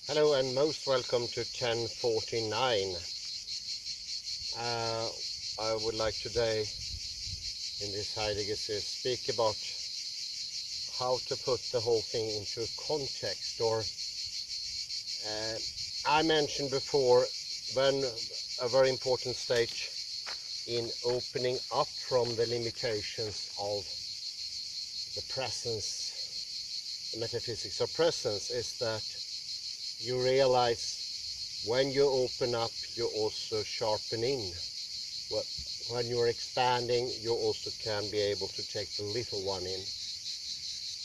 Hello and most welcome to 1049. I would like today in this Heidegger series speak about how to put the whole thing into context. I mentioned before when a very important stage in opening up from the limitations of the presence, the metaphysics of presence, is that you realize when you open up, you also sharpen in. When you're expanding, you also can be able to take the little one in.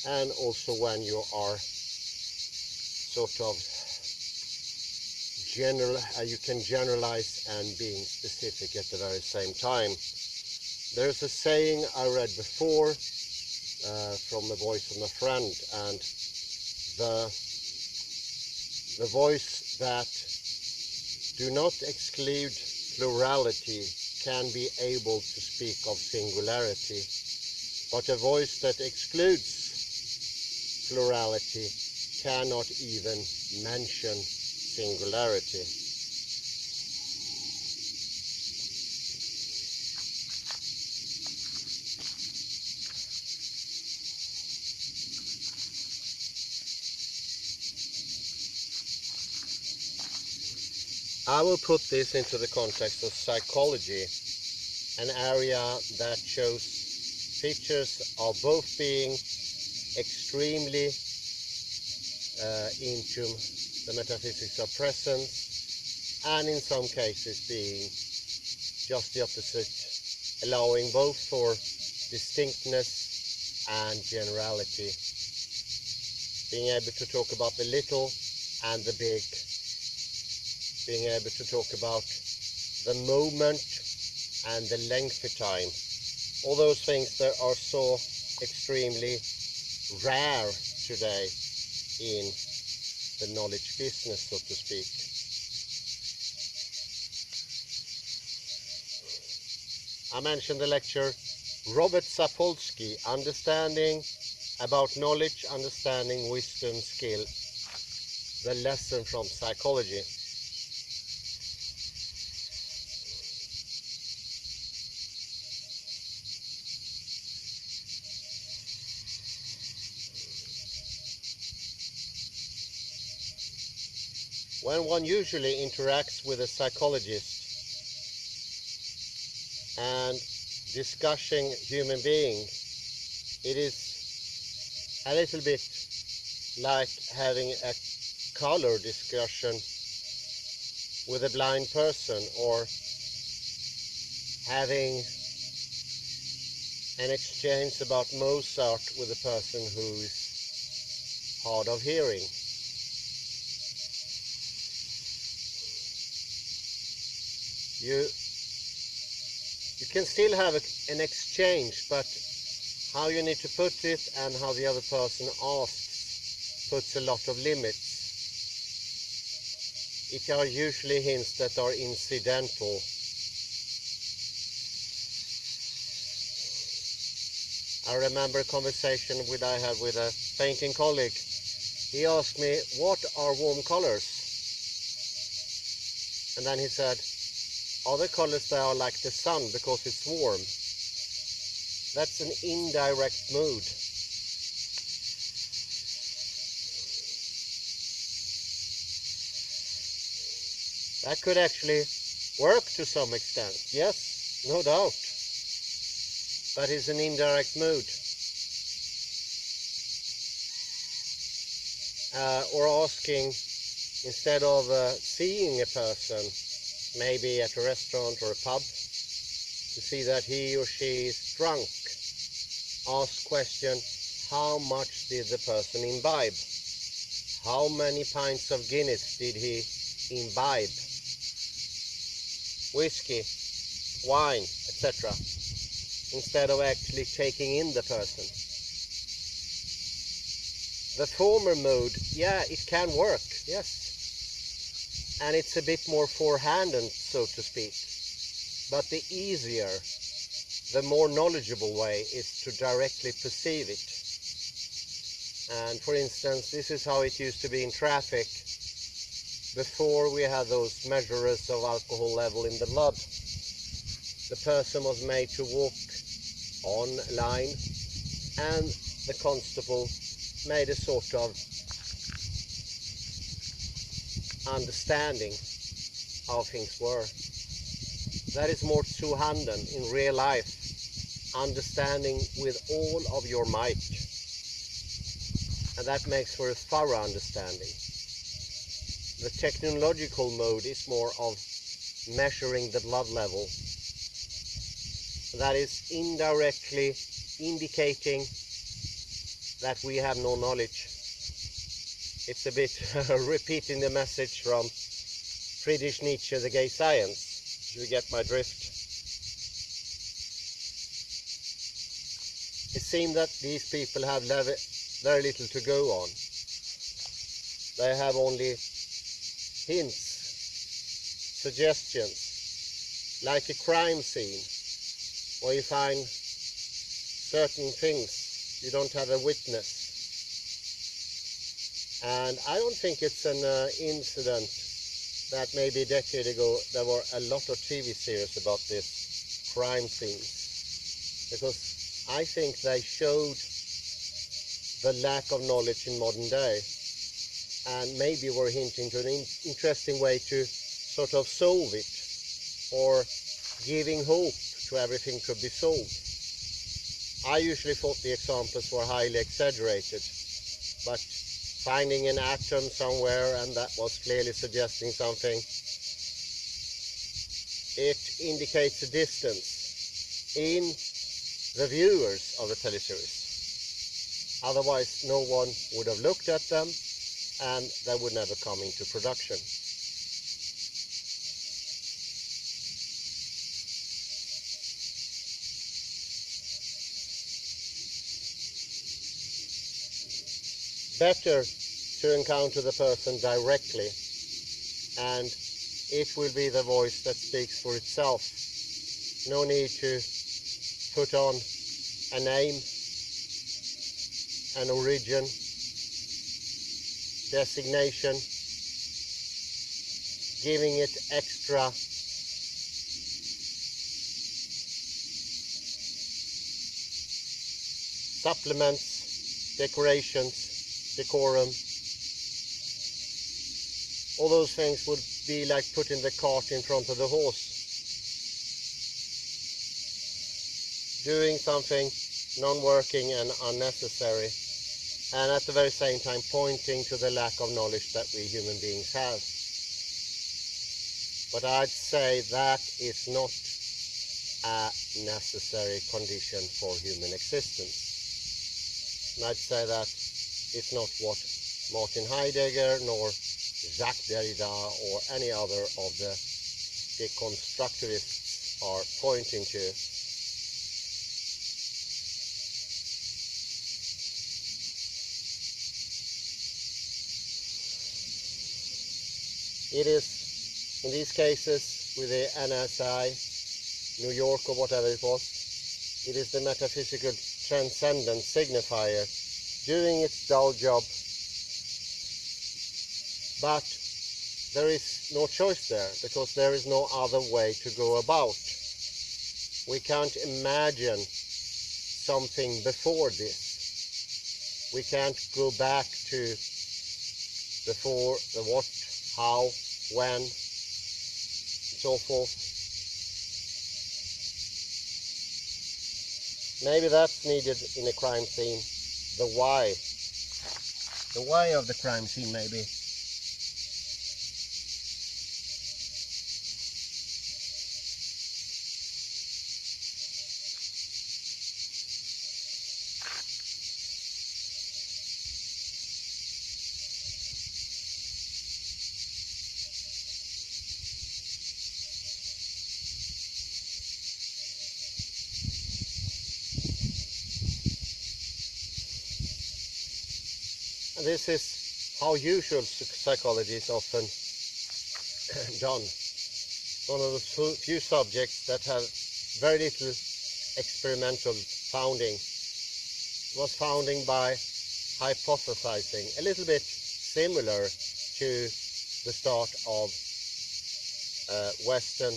And also when you are sort of you can generalize and being specific at the very same time. There's a saying I read before from the voice of a friend, and the voice that do not exclude plurality can be able to speak of singularity, but a voice that excludes plurality cannot even mention singularity. I will put this into the context of psychology, an area that shows features of both being extremely into the metaphysics of presence, and in some cases being just the opposite, allowing both for distinctness and generality, being able to talk about the little and the big, being able to talk about the moment and the length of time. All those things that are so extremely rare today in the knowledge business, so to speak. I mentioned the lecture Robert Sapolsky, Understanding about Knowledge, Understanding Wisdom, Skill, the lesson from psychology. When one usually interacts with a psychologist and discussing human being, it is a little bit like having a color discussion with a blind person, or having an exchange about Mozart with a person who is hard of hearing. You can still have an exchange, but how you need to put it and how the other person asks puts a lot of limits. It are usually hints that are incidental. I remember a conversation I had with a painting colleague. He asked me, what are warm colors? And then he said, other colors that are like the sun because it's warm. That's an indirect mood. That could actually work to some extent. Yes, no doubt. But it's an indirect mood. Or asking, instead of seeing a person, maybe at a restaurant or a pub, to see that he or she is drunk, ask question, how much did the person imbibe? How many pints of Guinness did he imbibe? Whiskey, wine, etc. Instead of actually taking in the person. The former mode, yeah, it can work, yes. And it's a bit more forehanded, so to speak. But the easier, the more knowledgeable way is to directly perceive it. And for instance, this is how it used to be in traffic. before we had those measurers of alcohol level in the blood, the person was made to walk on line, and the constable made a sort of understanding how things were. That is more to handen in real life, understanding with all of your might. And that makes for a thorough understanding. The technological mode is more of measuring the blood level. That is indirectly indicating that we have no knowledge. It's a bit repeating the message from Friedrich Nietzsche, the gay science. Do you get my drift? It seems that these people have very little to go on. They have only hints, suggestions, like a crime scene where you find certain things, you don't have a witness. And I don't think it's an incident that maybe a decade ago there were a lot of TV series about this crime scenes, because I think they showed the lack of knowledge in modern day, and maybe were hinting to an interesting way to sort of solve it, or giving hope to everything could be solved. I usually thought the examples were highly exaggerated, but finding an atom somewhere and that was clearly suggesting something, it indicates a distance in the viewers of the teleseries. Otherwise no one would have looked at them and they would never come into production. Better to encounter the person directly, and it will be the voice that speaks for itself. No need to put on a name, an origin, designation, giving it extra supplements, decorations, decorum. All those things would be like putting the cart in front of the horse. Doing something non-working and unnecessary, and at the very same time pointing to the lack of knowledge that we human beings have. But I'd say that is not a necessary condition for human existence. And I'd say that it's not what Martin Heidegger nor Jacques Derrida or any other of the deconstructivists are pointing to. It is, in these cases, with the NSI, New York or whatever it was, it is the metaphysical transcendent signifier doing its dull job. But there is no choice there, because there is no other way to go about. We can't imagine something before this. We can't go back to before the what, how, when, and so forth. Maybe that's needed in a crime scene. The why. The why of the crime scene, maybe. And this is how usual psychology is often done. One of the few subjects that have very little experimental founding. It was founding by hypothesizing, a little bit similar to the start of Western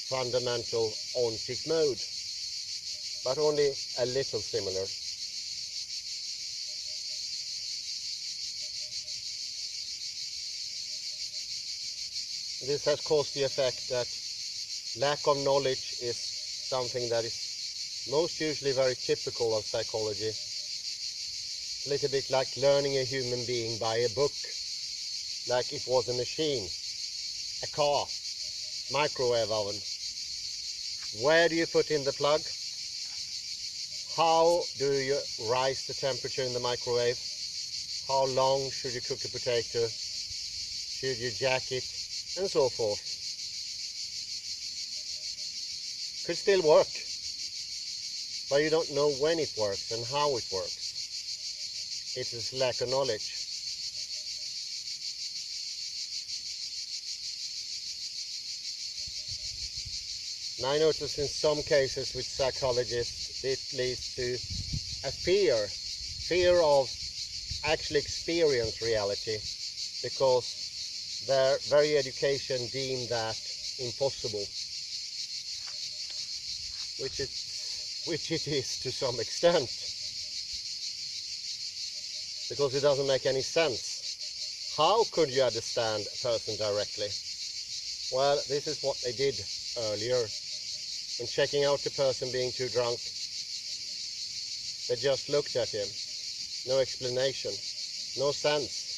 fundamental ontic mode, but only a little similar. This has caused the effect that lack of knowledge is something that is most usually very typical of psychology. A little bit like learning a human being by a book, like it was a machine, a car, microwave oven. Where do you put in the plug? How do you rise the temperature in the microwave? How long should you cook a potato? Should you jack it? And so forth. Could still work, but you don't know when it works and how it works. It is lack of knowledge. And I notice in some cases with psychologists it leads to a fear of actually experience reality, because their very education deemed that impossible, which it is to some extent, because it doesn't make any sense. How could you understand a person directly? Well, this is what they did earlier. In checking out the person being too drunk, they just looked at him. No explanation, no sense.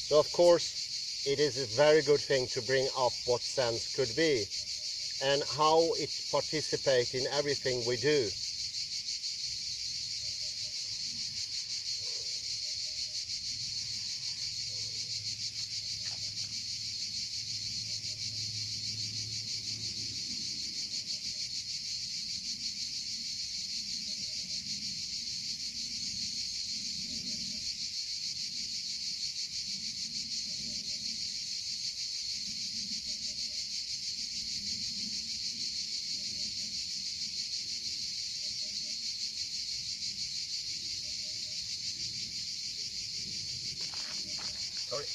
So of course it is a very good thing to bring up what sense could be and how it participates in everything we do. Sorry.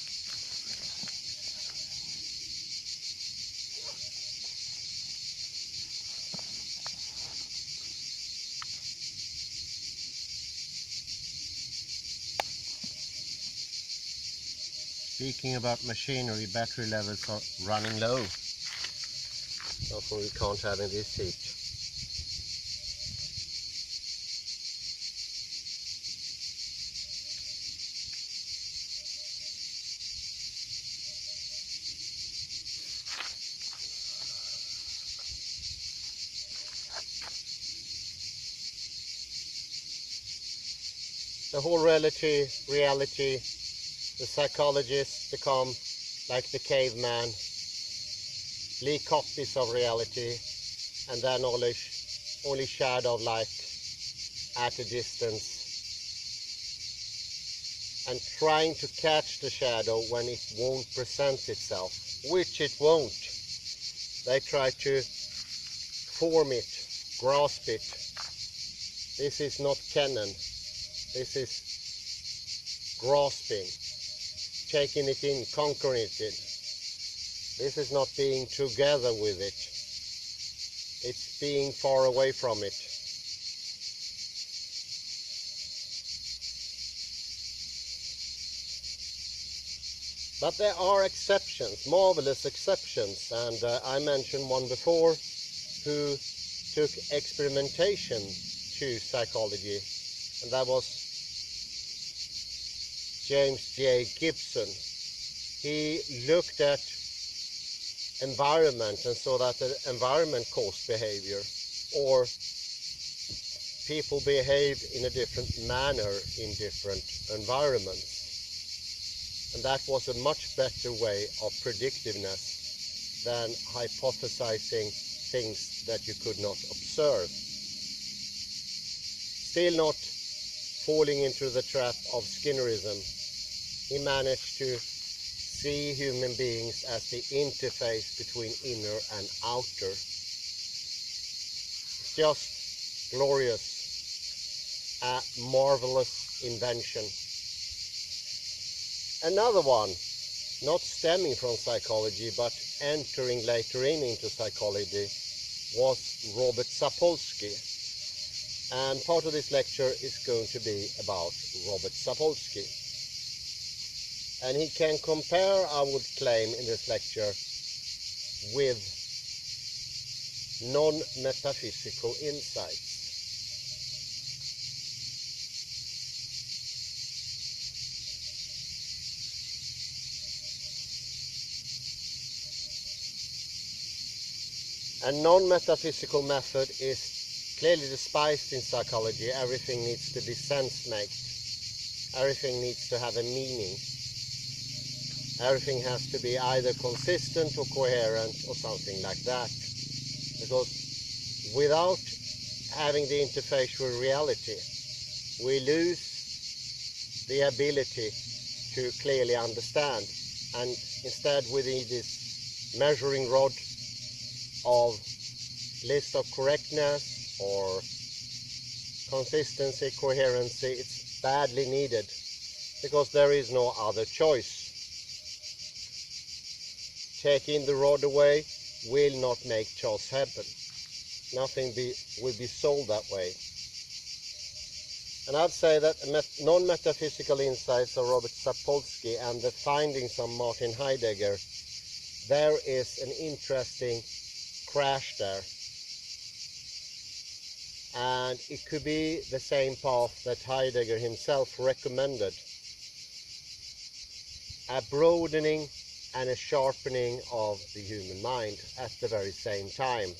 Speaking about machinery, battery levels are running low. Therefore we can't have in this heat. The whole reality, the psychologists become like the caveman, bleak copies of reality, and their knowledge only shadow-like at a distance, and trying to catch the shadow when it won't present itself, which it won't. They try to form it, grasp it. This is not canon. This is grasping, taking it in, conquering it. This is not being together with it. It's being far away from it. But there are exceptions, marvelous exceptions, and I mentioned one before who took experimentation to psychology, and that was James J. Gibson. He looked at environment and saw that the environment caused behavior, or people behave in a different manner in different environments. And that was a much better way of predictiveness than hypothesizing things that you could not observe. Still not falling into the trap of Skinnerism, he managed to see human beings as the interface between inner and outer. It's just glorious, a marvelous invention. Another one, not stemming from psychology, but entering later into psychology, was Robert Sapolsky. And part of this lecture is going to be about Robert Sapolsky. And he can compare, I would claim in this lecture, with non-metaphysical insights. A non-metaphysical method is clearly despised in psychology. Everything needs to be sense-made. Everything needs to have a meaning. Everything has to be either consistent or coherent or something like that. Because without having the interface with reality, we lose the ability to clearly understand. And instead we need this measuring rod of list of correctness or consistency, coherency. It's badly needed because there is no other choice. Taking the rod away will not make choice happen. Nothing will be solved that way. And I'd say that non-metaphysical insights of Robert Sapolsky and the findings of Martin Heidegger, there is an interesting crash there. And it could be the same path that Heidegger himself recommended. A broadening and a sharpening of the human mind at the very same time.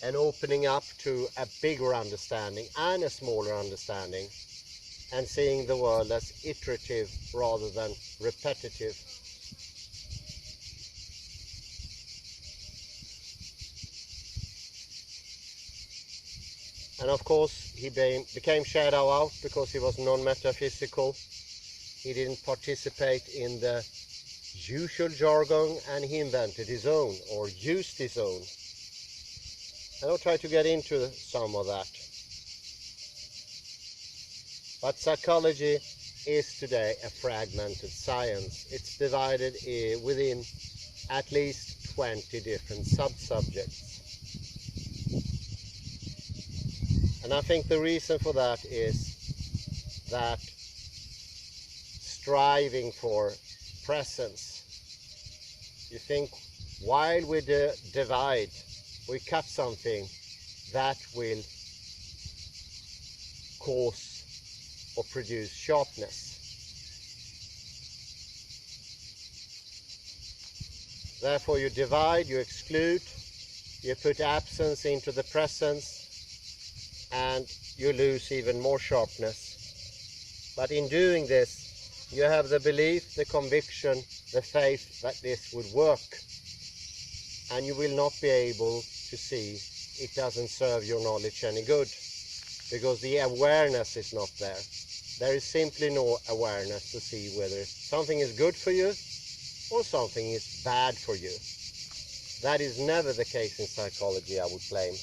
And opening up to a bigger understanding and a smaller understanding, and seeing the world as iterative rather than repetitive. And of course he became shadow out because he was non-metaphysical. He didn't participate in the usual jargon, and he invented his own, or used his own. And I'll try to get into some of that. But psychology is today a fragmented science. It's divided within at least 20 different sub-subjects. And I think the reason for that is that striving for presence. You think while we divide, we cut something that will cause or produce sharpness. Therefore you divide, you exclude, you put absence into the presence, and you lose even more sharpness. But in doing this, you have the belief, the conviction, the faith that this would work. And you will not be able to see it doesn't serve your knowledge any good, because the awareness is not there. There is simply no awareness to see whether something is good for you or something is bad for you. That is never the case in psychology, I would claim.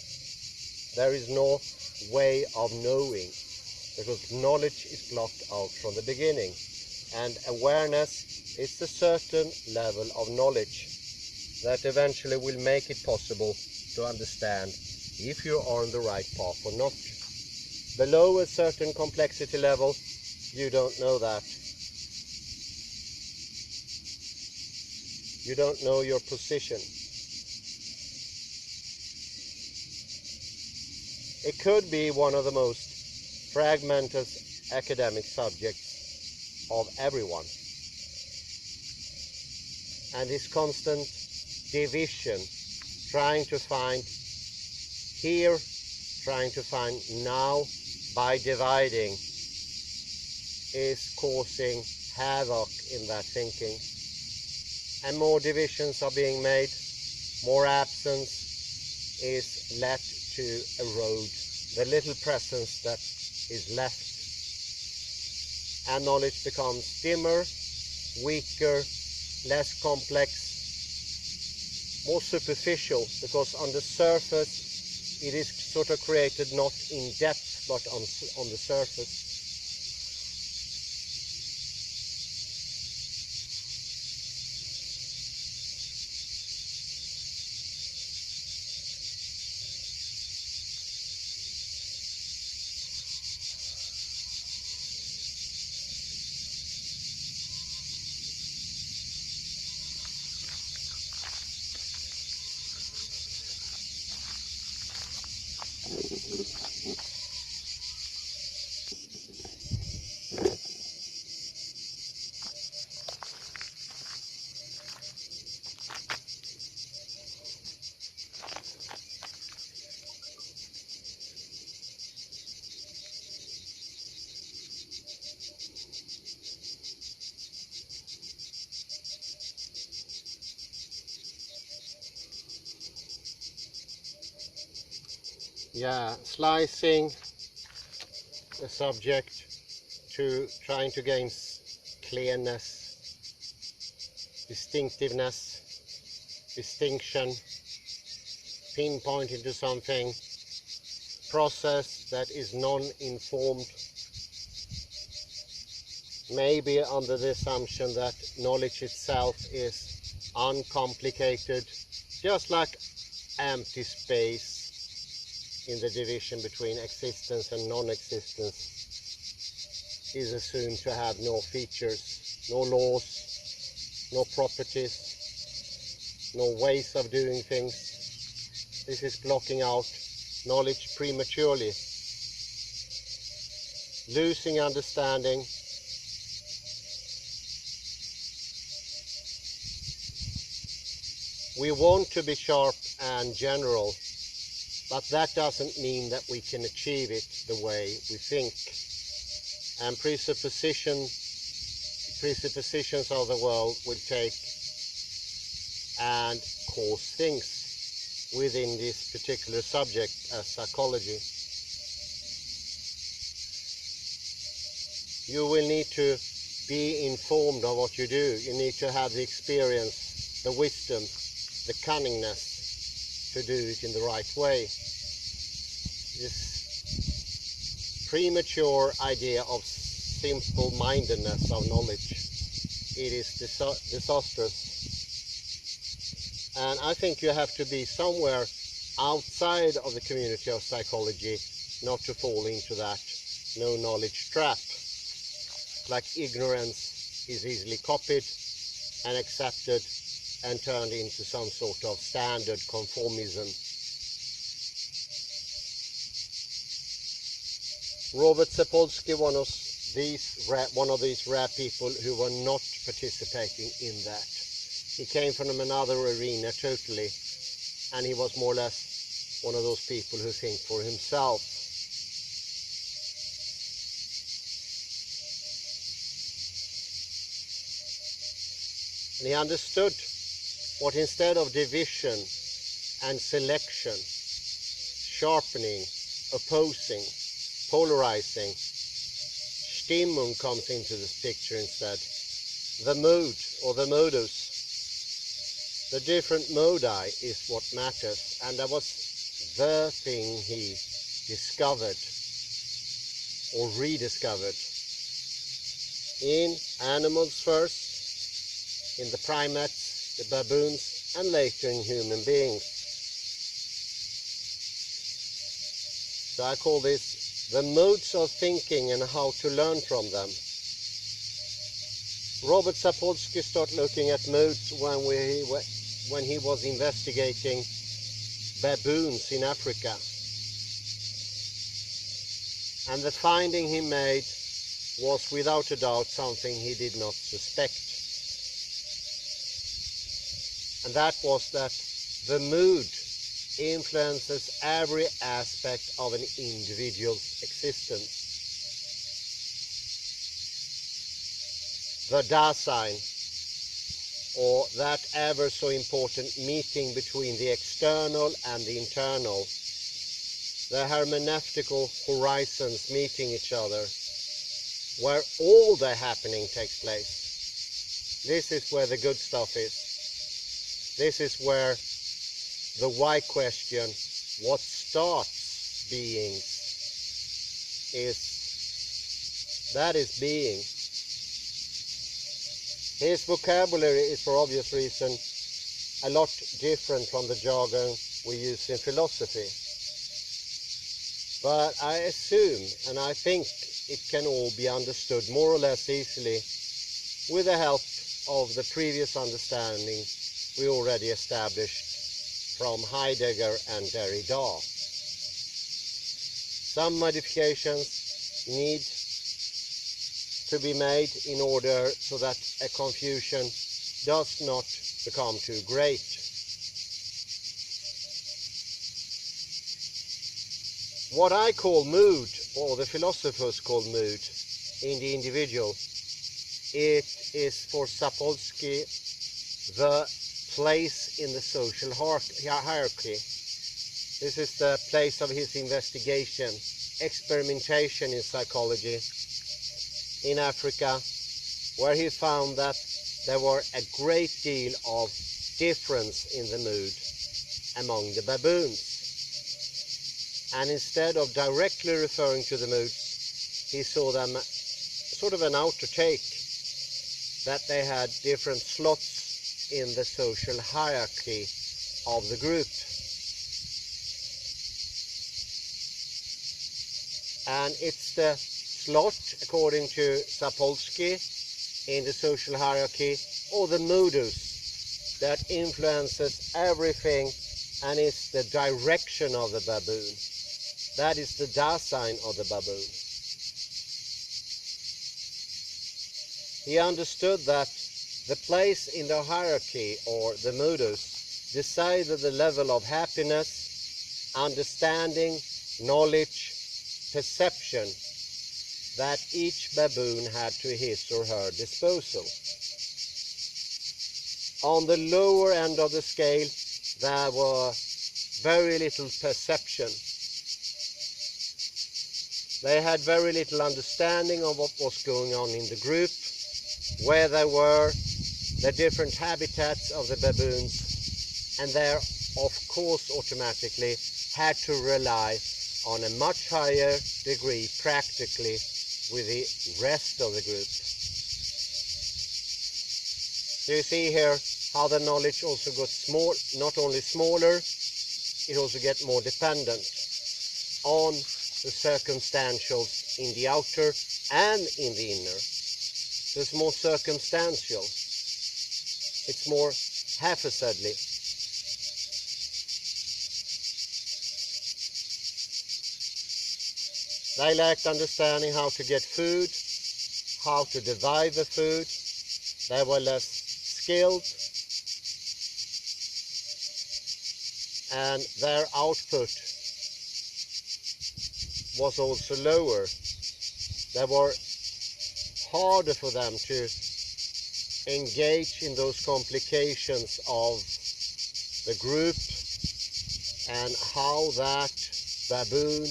There is no way of knowing, because knowledge is blocked out from the beginning. And awareness is a certain level of knowledge that eventually will make it possible to understand if you are on the right path or not. Below a certain complexity level, you don't know that. You don't know your position. It could be one of the most fragmented academic subjects of everyone. And this constant division, trying to find here, trying to find now, by dividing, is causing havoc in that thinking. And more divisions are being made, more absence is let to erode the little presence that is left. And knowledge becomes dimmer, weaker, less complex, more superficial, because on the surface It is sort of created not in depth but on the surface. Yeah, slicing the subject to trying to gain clearness, distinctiveness, distinction, pinpoint into something, process that is non-informed, maybe under the assumption that knowledge itself is uncomplicated, just like empty space in the division between existence and non-existence is assumed to have no features, no laws, no properties, no ways of doing things. This is blocking out knowledge prematurely, losing understanding, we want to be sharp and general, but that doesn't mean that we can achieve it the way we think. And presuppositions of the world will take and cause things within this particular subject as psychology. You will need to be informed of what you do. You need to have the experience, the wisdom, the cunningness to do it in the right way. This premature idea of simple-mindedness of knowledge, it is disastrous. And I think you have to be somewhere outside of the community of psychology not to fall into that no knowledge trap. Like ignorance is easily copied and accepted and turned into some sort of standard conformism. Robert Sapolsky, one of these rare people who were not participating in that. He came from another arena totally, and he was more or less one of those people who think for himself. And he understood what, instead of division and selection, sharpening, opposing, polarizing, Stimmung comes into this picture instead. The mood or the modus, the different modi is what matters, and that was the thing he discovered or rediscovered in animals first, in the primates, the baboons, and later in human beings. So I call this the modes of thinking and how to learn from them. Robert Sapolsky started looking at modes when he was investigating baboons in Africa. And the finding he made was without a doubt something he did not suspect. And that was that the mood influences every aspect of an individual's existence. The Dasein, or that ever so important meeting between the external and the internal, the hermeneutical horizons meeting each other, where all the happening takes place. This is where the good stuff is. This is where the why question, what starts being is being. His vocabulary is, for obvious reason, a lot different from the jargon we use in philosophy. But I assume, and I think it can all be understood more or less easily with the help of the previous understanding we already established from Heidegger and Derrida. Some modifications need to be made in order so that a confusion does not become too great. What I call mood, or the philosophers call mood, in the individual, it is for Sapolsky the place in the social hierarchy. This is the place of his investigation, experimentation in psychology in Africa, where he found that there were a great deal of difference in the mood among the baboons. And instead of directly referring to the moods, he saw them sort of an outer take, that they had different slots in the social hierarchy of the group. And it's the slot, according to Sapolsky, in the social hierarchy, or the modus, that influences everything and is the direction of the baboon. That is the Dasein of the baboon. He understood that the place in the hierarchy, or the modus, decided the level of happiness, understanding, knowledge, perception that each baboon had to his or her disposal. On the lower end of the scale, there were very little perception. They had very little understanding of what was going on in the group, where they were, the different habitats of the baboons, and they, of course, automatically had to rely on a much higher degree practically with the rest of the group. So you see here how the knowledge also got small, not only smaller, it also gets more dependent on the circumstantials in the outer and in the inner. So it's more circumstantial. It's more haphazardly. They lacked understanding how to get food, how to divide the food. They were less skilled, and their output was also lower. They were harder for them to engage in those complications of the group and how that baboon,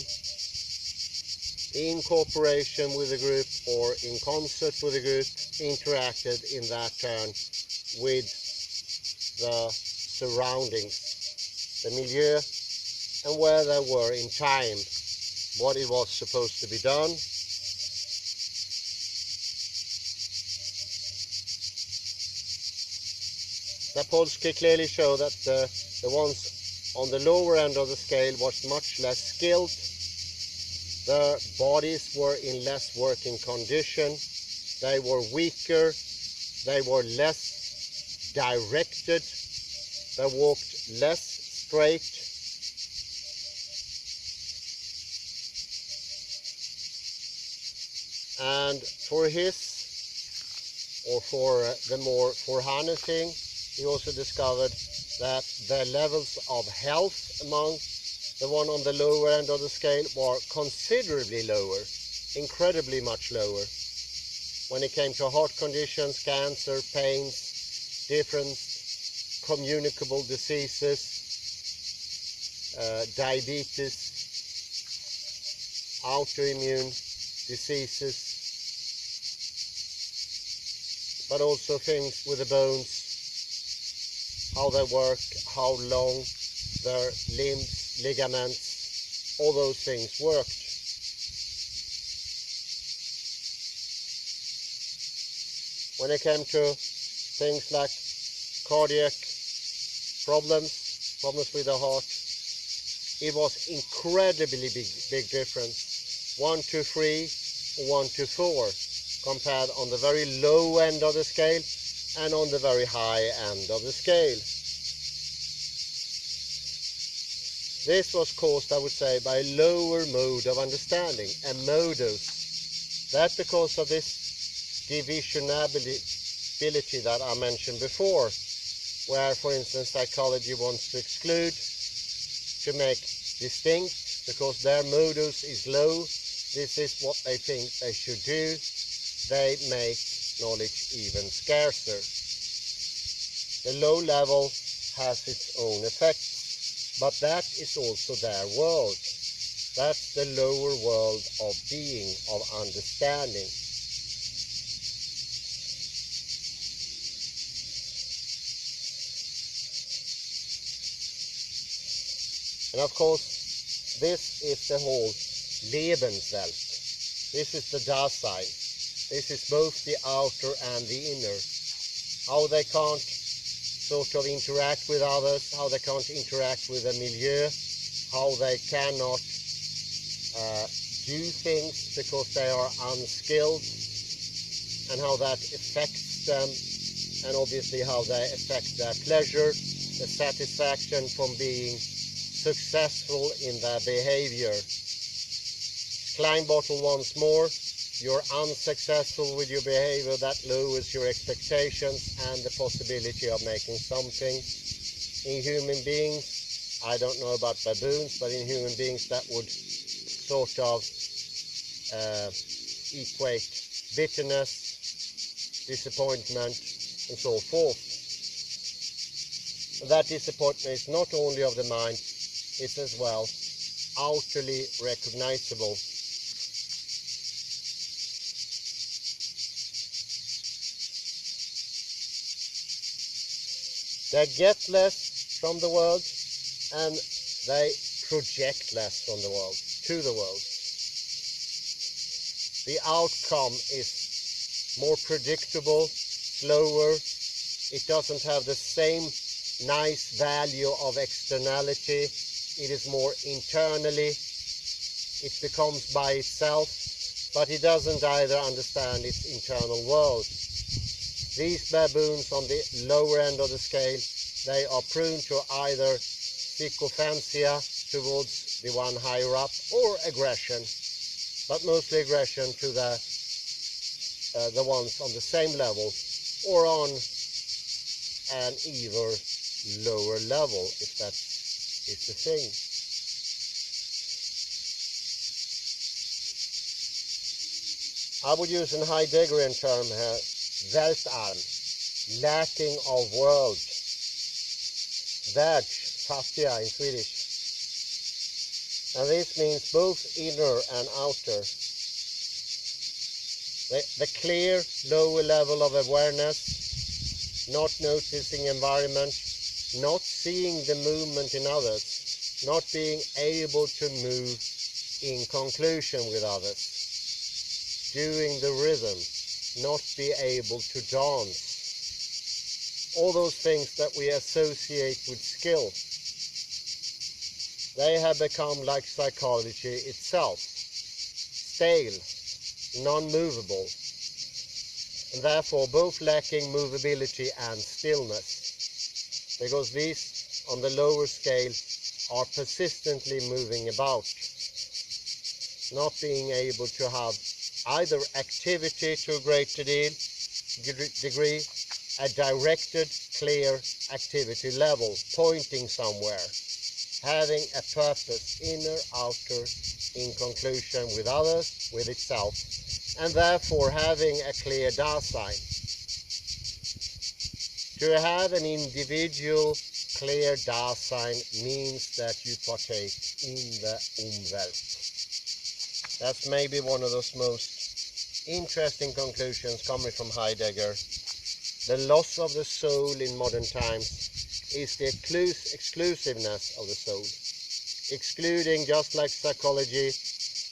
in cooperation with the group or in concert with the group, interacted in that turn with the surroundings, the milieu, and where they were in time, what it was supposed to be done. Sapolsky clearly showed that the ones on the lower end of the scale was much less skilled. Their bodies were in less working condition. They were weaker. They were less directed. They walked less straight. And for his, or for the more for harnessing, he also discovered that the levels of health among the one on the lower end of the scale were considerably lower, incredibly much lower. When it came to heart conditions, cancer, pains, different communicable diseases, diabetes, autoimmune diseases, but also things with the bones, how they work, how long their limbs, ligaments, all those things worked. When it came to things like cardiac problems with the heart, it was incredibly big difference. 1 to 3 or 1 to 4 compared on the very low end of the scale and on the very high end of the scale. This was caused, I would say, by a lower mode of understanding, a modus. That because of this divisionability that I mentioned before, where, for instance, psychology wants to exclude, to make distinct, because their modus is low, this is what they think they should do, they make knowledge even scarcer. The low level has its own effects. But that is also their world. That's the lower world of being, of understanding. And of course, this is the whole Lebenswelt. This is the Dasein. This is both the outer and the inner. How they can't sort of interact with others, how they can't interact with the milieu, how they cannot do things because they are unskilled, and how that affects them, and obviously how they affect their pleasure, the satisfaction from being successful in their behavior. Kleinbottle once more. You're unsuccessful with your behavior, that lowers your expectations and the possibility of making something. In human beings, I don't know about baboons, but in human beings that would sort of equate bitterness, disappointment, and so forth. And that disappointment is not only of the mind, it's as well outwardly recognizable. They get less from the world, and they project less from the world to the world. The outcome is more predictable, slower. It doesn't have the same nice value of externality. It is more internally. It becomes by itself, but it doesn't either understand its internal world. These baboons on the lower end of the scale, they are prone to either sycophantia towards the one higher up, or aggression, but mostly aggression to the ones on the same level, or on an even lower level, if that is the thing. I would use an Heideggerian term here, Weltarm, lacking of world. Värld, fattiga in Swedish. And this means both inner and outer. The clear lower level of awareness, not noticing environment, not seeing the movement in others, not being able to move in conclusion with others, doing the rhythm, not be able to dance. All those things that we associate with skill, they have become like psychology itself, stale, non-movable, and therefore both lacking movability and stillness, because these on the lower scale are persistently moving about, not being able to have either activity to a greater degree, a directed, clear activity level, pointing somewhere, having a purpose, inner, outer, in conclusion with others, with itself, and therefore having a clear Dasein. To have an individual clear Dasein means that you partake in the Umwelt. That's maybe one of those most interesting conclusions coming from Heidegger. The loss of the soul in modern times is the exclusiveness of the soul. excluding, just like psychology,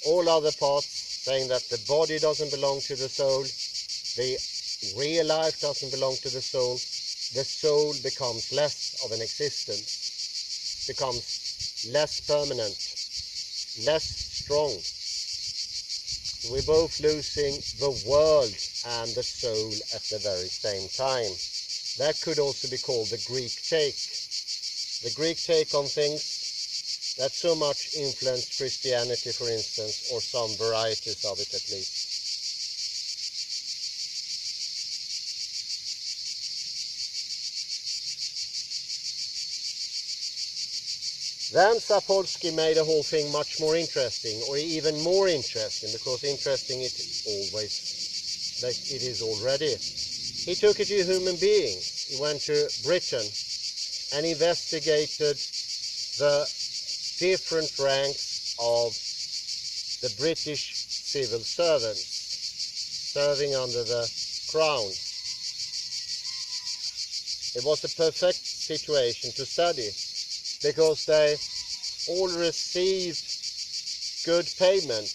all other parts, saying that the body doesn't belong to the soul, the real life doesn't belong to the soul becomes less of an existence, becomes less permanent, less strong. We're both losing the world and the soul at the very same time. That could also be called the Greek take. The Greek take on things that so much influenced Christianity, for instance, or some varieties of it at least. Then Sapolsky made the whole thing much more interesting, or even more interesting, because interesting it is already. He took it to human beings. He went to Britain and investigated the different ranks of the British civil servants serving under the crown. It was a perfect situation to study, because they all received good payment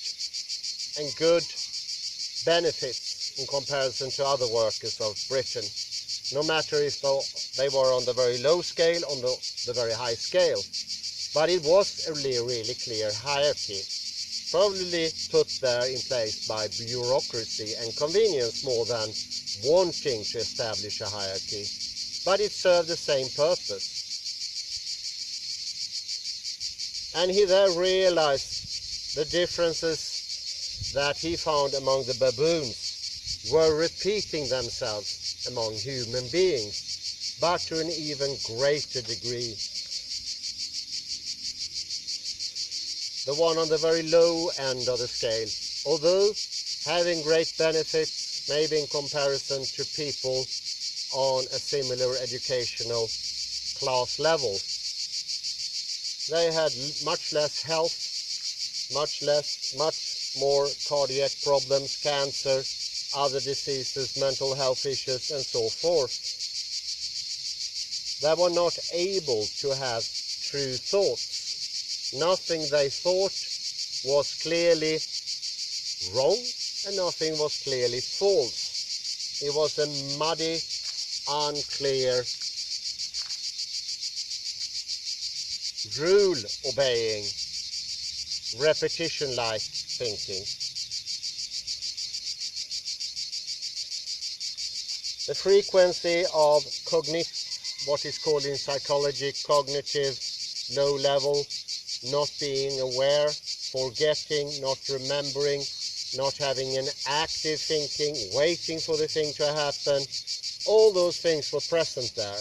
and good benefits in comparison to other workers of Britain, no matter if they were on the very low scale, on the very high scale. But it was a really clear hierarchy, probably put there in place by bureaucracy and convenience more than wanting to establish a hierarchy. But it served the same purpose. And he there realized the differences that he found among the baboons were repeating themselves among human beings, but to an even greater degree. The one on the very low end of the scale, although having great benefits, maybe in comparison to people on a similar educational class level, they had much less health, much more cardiac problems, cancer, other diseases, mental health issues, and so forth. They were not able to have true thoughts. Nothing they thought was clearly wrong, and nothing was clearly false. It was a muddy, unclear, rule-obeying, repetition-like thinking. The frequency of what is called in psychology cognitive low level, not being aware, forgetting, not remembering, not having an active thinking, waiting for the thing to happen, all those things were present there.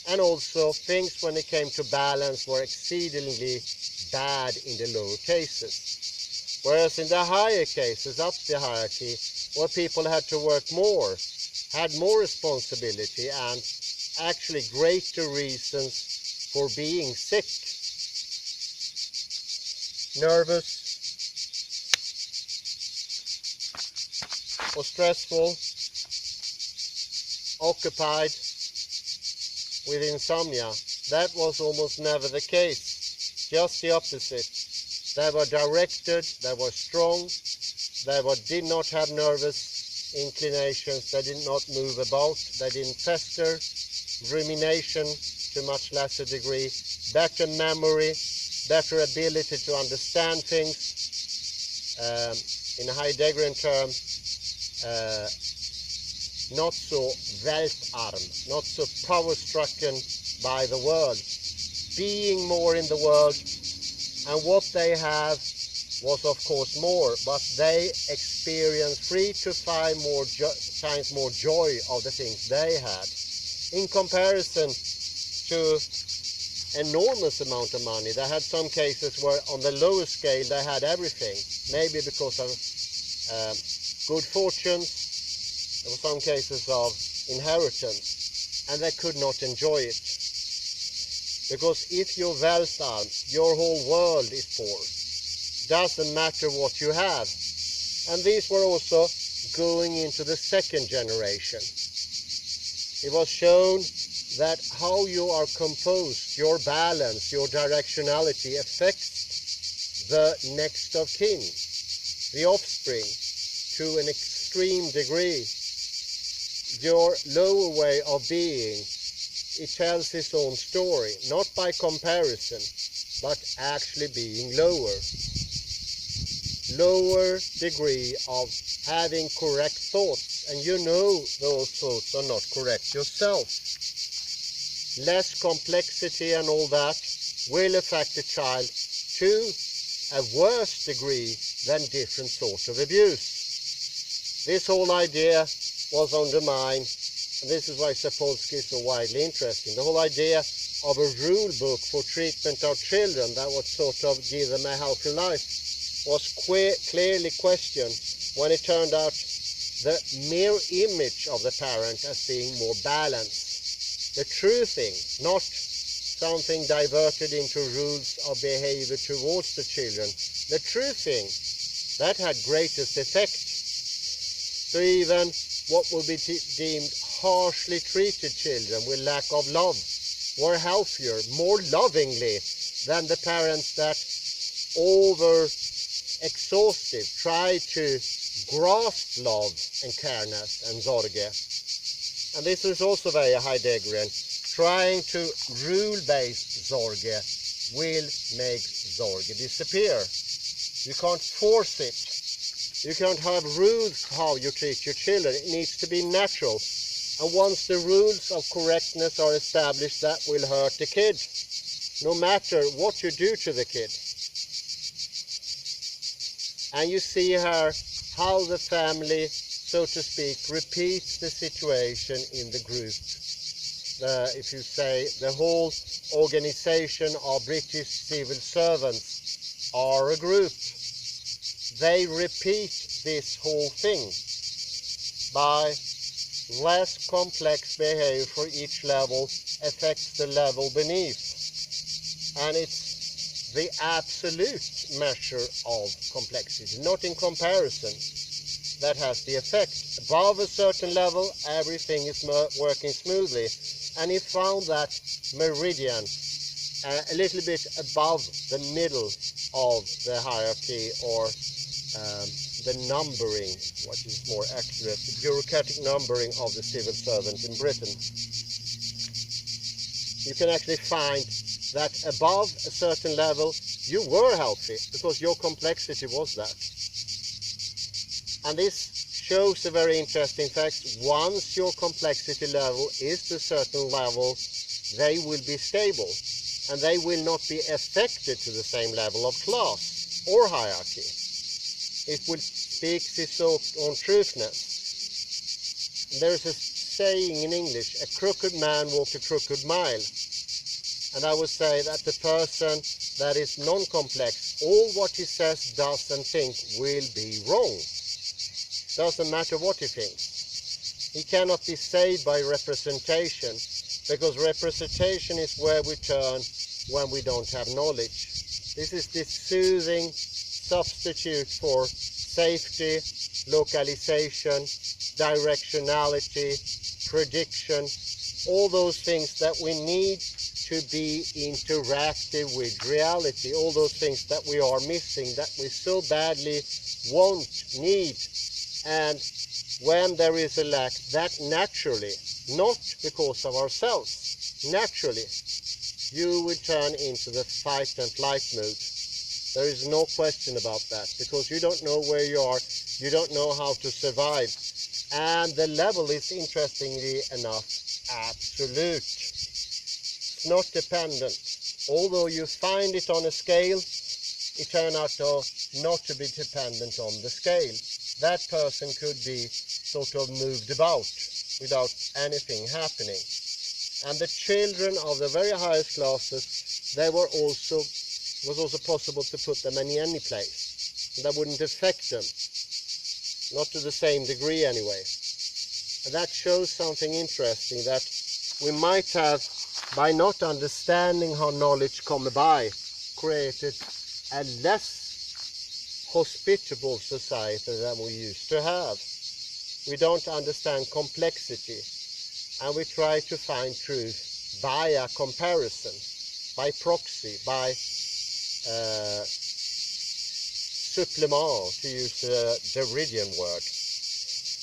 And also things when it came to balance were exceedingly bad in the lower cases. Whereas in the higher cases, up the hierarchy, where people had to work more, had more responsibility and actually greater reasons for being sick, nervous, or stressful, occupied with insomnia. That was almost never the case. Just the opposite. They were directed, they were strong, they did not have nervous inclinations, they did not move about, they didn't fester, rumination to much lesser degree, better memory, better ability to understand things, in a Heideggerian term, not so weltarm, not so power-strucken by the world, being more in the world, and what they have was of course more, but they experienced 3 to 5 times more joy of the things they had, in comparison to enormous amount of money. They had some cases where on the lower scale they had everything, maybe because of good fortunes. There were some cases of inheritance, and they could not enjoy it. Because if you're weltarm, your whole world is poor. Doesn't matter what you have. And these were also going into the second generation. It was shown that how you are composed, your balance, your directionality affects the next of kin, the offspring, to an extreme degree. Your lower way of being, it tells its own story, not by comparison, but actually being lower. Lower degree of having correct thoughts, and you know those thoughts are not correct yourself. Less complexity and all that will affect a child to a worse degree than different sorts of abuse. This whole idea was undermined, and this is why Sapolsky is so widely interesting. The whole idea of a rule book for treatment of children that would sort of give them a healthy life was clearly questioned when it turned out the mere image of the parent as being more balanced. The true thing, not something diverted into rules of behavior towards the children, the true thing, that had greatest effect. So even what would be deemed harshly treated children with lack of love were healthier, more lovingly than the parents that over-exhaustive tried to grasp love and careness and Sorge. And this is also very Heideggerian. Trying to rule-based Sorge will make Sorge disappear. You can't force it. You can't have rules how you treat your children. It needs to be natural. And once the rules of correctness are established, that will hurt the kid, no matter what you do to the kid. And you see here how the family, so to speak, repeats the situation in the group. If you say the whole organization of British civil servants are a group, they repeat this whole thing by less complex behavior for each level affects the level beneath. And it's the absolute measure of complexity, not in comparison, that has the effect. Above a certain level, everything is working smoothly. And he found that meridian a little bit above the middle of the hierarchy, or the numbering, what is more accurate, the bureaucratic numbering of the civil servant in Britain. You can actually find that above a certain level you were healthy because your complexity was that. And this shows a very interesting fact. Once your complexity level is to a certain level, they will be stable and they will not be affected to the same level of class or hierarchy. It will speak its own truthness. There's a saying in English, a crooked man walks a crooked mile. And I would say that the person that is non-complex, all what he says, does and thinks will be wrong. Doesn't matter what he thinks. He cannot be saved by representation, because representation is where we turn when we don't have knowledge. This is this soothing substitute for safety, localization, directionality, prediction, all those things that we need to be interactive with reality, all those things that we are missing, that we so badly want, need. And when there is a lack, that naturally, not because of ourselves, naturally, you will turn into the fight and flight mode. There is no question about that, because you don't know where you are, you don't know how to survive. And the level is, interestingly enough, absolute. It's not dependent. Although you find it on a scale, it turns out not to be dependent on the scale. That person could be sort of moved about without anything happening. And the children of the very highest classes, was also possible to put them in any place. And that wouldn't affect them, not to the same degree anyway. And that shows something interesting, that we might have, by not understanding how knowledge come by, created a less hospitable society than we used to have. We don't understand complexity. and we try to find truth via comparison, by proxy, by supplement, to use the Derridian word.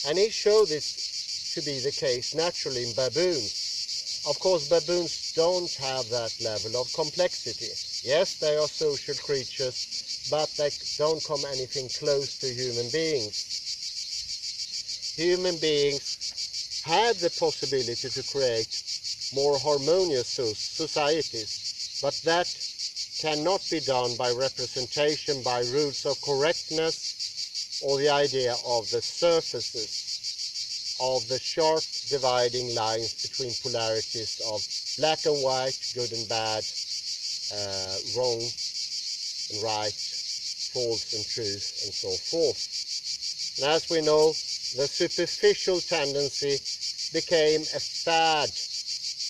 And he showed this to be the case naturally in baboons. Of course, baboons don't have that level of complexity. Yes, they are social creatures, but they don't come anything close to human beings. Human beings have the possibility to create more harmonious societies, but that cannot be done by representation, by rules of correctness, or the idea of the surfaces, of the sharp dividing lines between polarities of black and white, good and bad, wrong and right, false and truth, and so forth. And as we know, the superficial tendency became a fad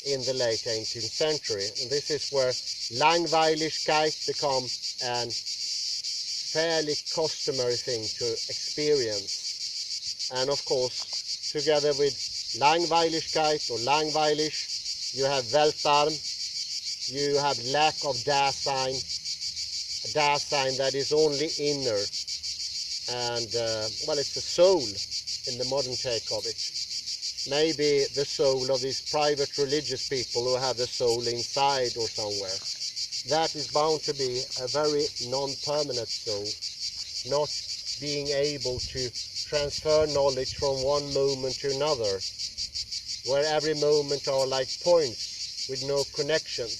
in the late 18th century, and this is where Langweiligkeit became a fairly customary thing to experience. And of course, together with Langweiligkeit or langweilig, you have Weltarm, you have lack of Dasein, a Dasein that is only inner, and well, it's the soul in the modern take of it. Maybe the soul of these private religious people who have the soul inside or somewhere. That is bound to be a very non-permanent soul, not being able to transfer knowledge from one moment to another, where every moment are like points with no connections.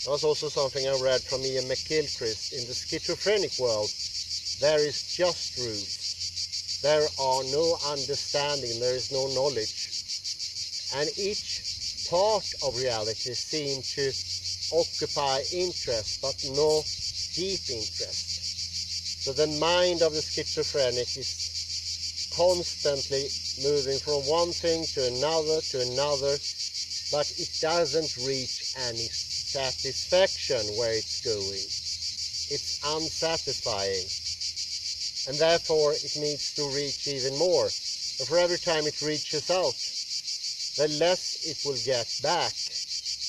There was also something I read from Ian McGilchrist. In the schizophrenic world, there is just rules. There are no understanding, there is no knowledge. And each part of reality seems to occupy interest, but no deep interest. So the mind of the schizophrenic is constantly moving from one thing to another, but it doesn't reach any satisfaction where it's going. It's unsatisfying. And therefore it needs to reach even more. And for every time it reaches out, the less it will get back,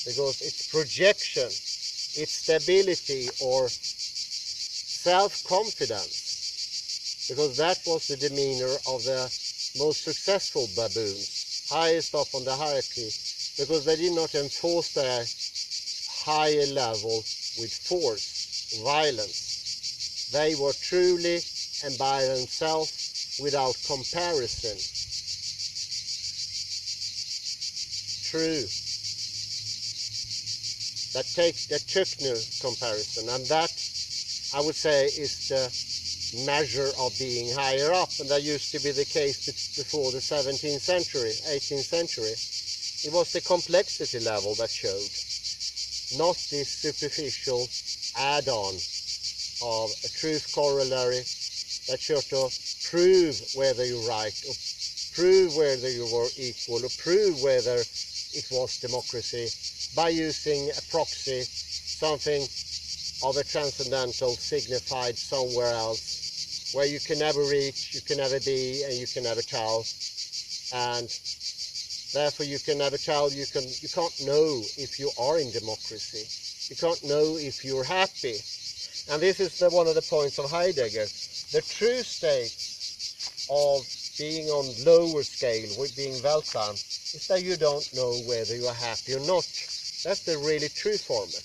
because its projection, its stability or self-confidence, because that was the demeanor of the most successful baboons, highest up on the hierarchy, because they did not enforce their higher level with force, violence. They were truly and by themselves without comparison. True. That took no comparison, and that, I would say, is the measure of being higher up, and that used to be the case before the 17th century, 18th century. It was the complexity level that showed, not this superficial add-on of a truth corollary that should prove whether you're right, or prove whether you were equal, or prove whether it was democracy by using a proxy, something of a transcendental signified somewhere else, where you can never reach, you can never be, and you can never tell. And therefore you can never tell, you can't know if you are in democracy. You can't know if you're happy. And this is one of the points of Heidegger. The true state of being on lower scale, with being Weltbahn, is that you don't know whether you are happy or not. That's the really true format.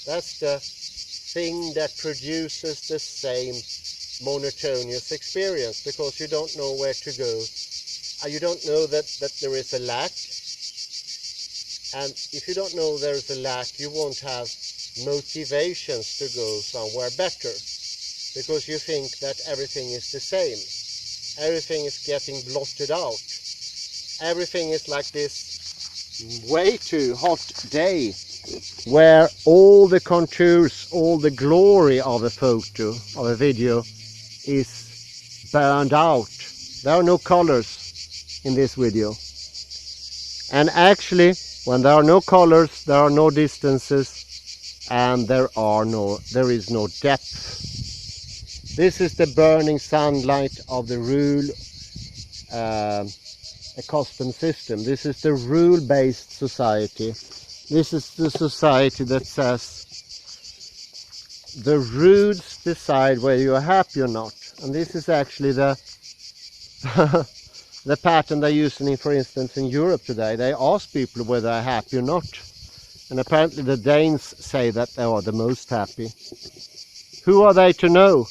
That's the thing that produces the same monotonous experience, because you don't know where to go. You don't know that there is a lack. And if you don't know there is a lack, you won't have motivations to go somewhere better, because you think that everything is the same. Everything is getting blotted out. Everything is like this way too hot day, where all the contours, all the glory of a photo, of a video, is burned out. There are no colors in this video. And actually, when there are no colors, there are no distances, and there is no depth. This is the burning sunlight of the rule a custom system. This is the rule-based society. This is the society that says the rules decide whether you're happy or not. And this is actually the the pattern they're using, for instance, in Europe today. They ask people whether they're happy or not. And apparently the Danes say that they are the most happy. Who are they to know?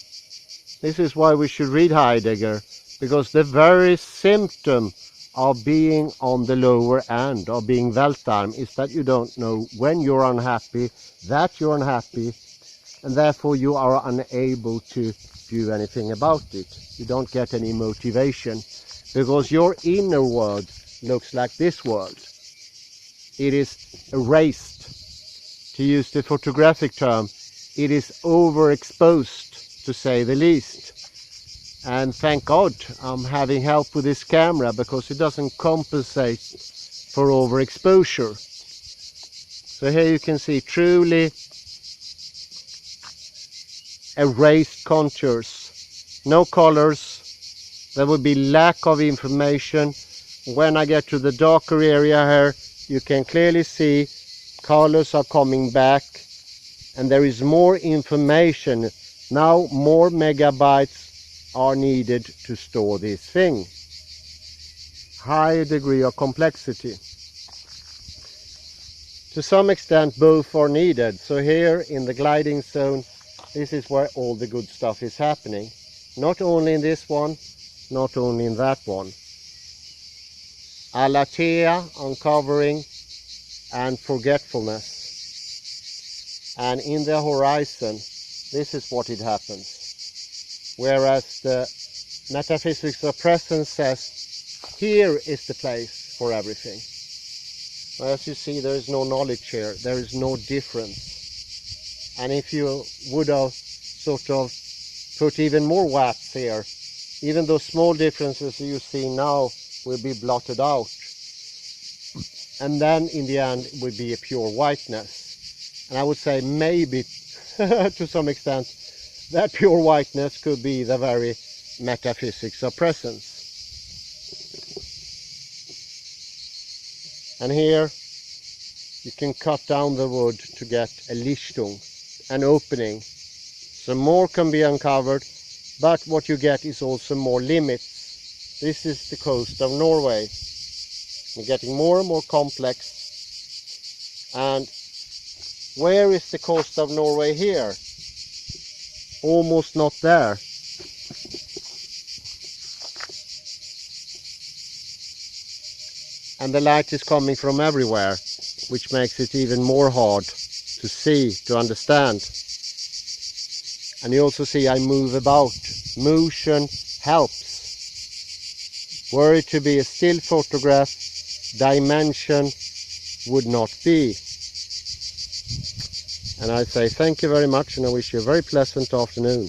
This is why we should read Heidegger, because the very symptom of being on the lower end, of being Weltarm, is that you don't know when you're unhappy, that you're unhappy, and therefore you are unable to do anything about it. You don't get any motivation, because your inner world looks like this world. It is erased. To use the photographic term, it is overexposed, to say the least. And thank God I'm having help with this camera, because it doesn't compensate for overexposure. So here you can see truly erased contours, no colors. There will be lack of information. When I get to the darker area here, you can clearly see colors are coming back, and there is more information. Now more megabytes are needed to store this thing. High degree of complexity. To some extent both are needed. So here in the gliding zone, this is where all the good stuff is happening. Not only in this one, not only in that one. Alatea, uncovering, and forgetfulness. And in the horizon, this is what it happens. Whereas the metaphysics of presence says, here is the place for everything. As you see, there is no knowledge here, there is no difference. And if you would have sort of put even more watts here, even those small differences you see now will be blotted out. And then in the end it will be a pure whiteness. And I would say maybe to some extent that pure whiteness could be the very metaphysics of presence. And here you can cut down the wood to get a Lichtung, an opening. So more can be uncovered, but what you get is also more limits. This is the coast of Norway. We're getting more and more complex. And where is the coast of Norway here? Almost not there. And the light is coming from everywhere, which makes it even more hard to see, to understand. And you also see I move about. Motion helps. Were it to be a still photograph, dimension would not be. And I say thank you very much, and I wish you a very pleasant afternoon.